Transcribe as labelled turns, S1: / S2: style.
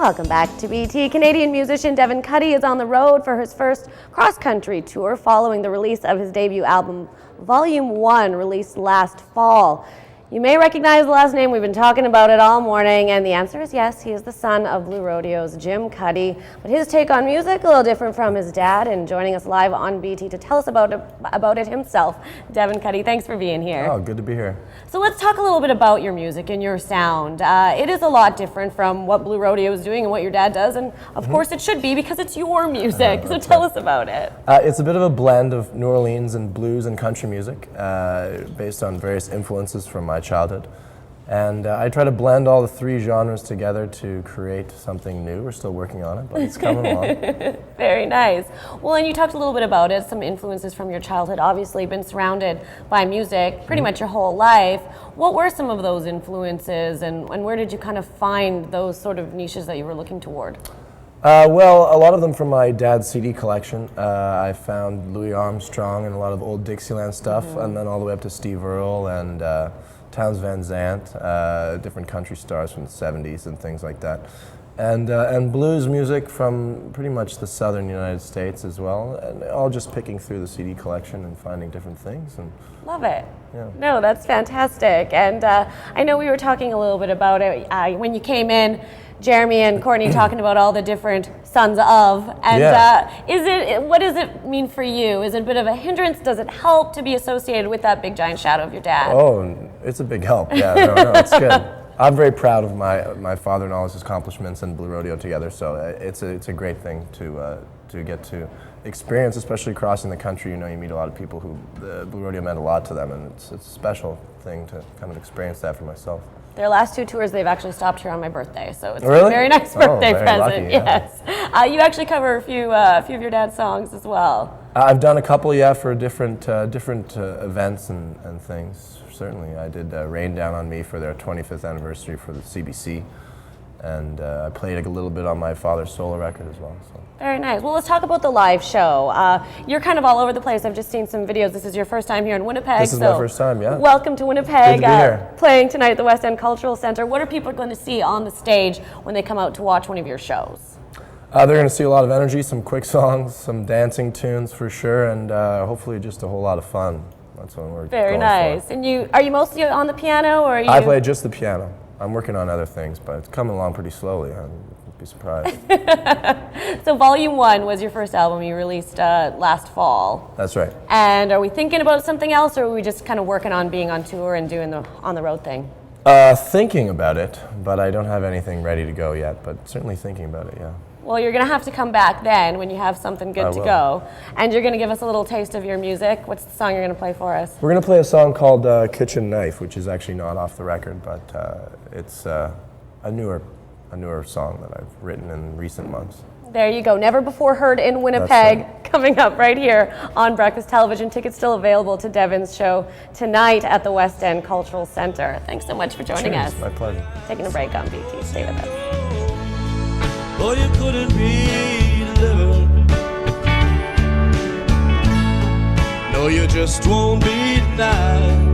S1: Welcome back to BT. Canadian musician Devin Cuddy is on the road for his first cross-country tour following the release of his debut album, Volume 1, released last fall. You may recognize the last name. We've been talking about it all morning, and the answer is yes. He is the son of Blue Rodeo's Jim Cuddy, but his take on music a little different from his dad. And joining us live on BT to tell us about it himself, Devin Cuddy. Thanks for being here.
S2: Oh, good to be here. So
S1: let's talk a little bit about your music and your sound. It is a lot different from what Blue Rodeo is doing and what your dad does, and of course it should be because it's your music. So tell us about it.
S2: It's a bit of a blend of New Orleans and blues and country music, based on various influences from my childhood. And I try to blend all the three genres together to create something new. We're still working on it, but it's coming along.
S1: Very nice. Well, and you talked a little bit about it, some influences from your childhood. Obviously, been surrounded by music pretty much your whole life. What were some of those influences, and where did you kind of find those sort of niches that you were looking toward?
S2: Well, a lot of them from my dad's CD collection. I found Louis Armstrong and a lot of old Dixieland stuff, and then all the way up to Steve Earle and Townes Van Zandt, different country stars from the 70s and things like that. And blues music from pretty much the southern United States as well, and all just picking through the CD collection and finding different things. And
S1: love it.
S2: Yeah.
S1: No, that's fantastic. And I know we were talking a little bit about it when you came in, Jeremy and Courtney talking about all the different sons of, and what does it mean for you? Is it a bit of a hindrance? Does it help to be associated with that big giant shadow of your dad?
S2: Oh, it's a big help. Yeah, no, it's good. I'm very proud of my father and all his accomplishments and Blue Rodeo together. So it's a great thing to get to experience, especially crossing the country. You know, you meet a lot of people who the Blue Rodeo meant a lot to them, and it's a special thing to kind of experience that for myself.
S1: Their last two tours, they've actually stopped here on my birthday, so it's
S2: really?
S1: a very nice birthday
S2: very
S1: present.
S2: Lucky, yeah.
S1: Yes, you actually cover a few of your dad's songs as well.
S2: I've done a couple, yeah, for different events and things. Certainly, I did "Rain Down on Me" for their 25th anniversary for the CBC, and I played a little bit on my father's solo record as well. So.
S1: Very nice. Well, let's talk about the live show. You're kind of all over the place. I've just seen some videos. This is your first time here in Winnipeg.
S2: This is my first time, yeah.
S1: Welcome to Winnipeg.
S2: Good to be here.
S1: Playing tonight at the West End Cultural Centre. What are people going to see on the stage when they come out to watch one of your shows?
S2: They're going to see a lot of energy, some quick songs, some dancing tunes for sure, and hopefully just a whole lot of fun. That's what we're
S1: Very
S2: going
S1: nice.
S2: for.
S1: And are you mostly on the piano, or are you?
S2: I play just the piano. I'm working on other things, but it's coming along pretty slowly. I'd be surprised.
S1: So Volume 1 was your first album you released last fall.
S2: That's right.
S1: And are we thinking about something else, or are we just kind of working on being on tour and doing the on-the-road thing?
S2: Thinking about it, but I don't have anything ready to go yet, but certainly thinking about it, yeah.
S1: Well, you're going to have to come back then when you have something good to go. And you're going to give us a little taste of your music. What's the song you're going to play for us?
S2: We're going to play a song called Kitchen Knife, which is actually not off the record, but it's a newer song that I've written in recent months.
S1: There you go. Never before heard in Winnipeg, coming up right here on Breakfast Television. Tickets still available to Devin's show tonight at the West End Cultural Centre. Thanks so much for joining us.
S2: My pleasure.
S1: Taking a break on BT. Stay with us.
S3: Oh, you couldn't be delivered. No, you just won't be denied.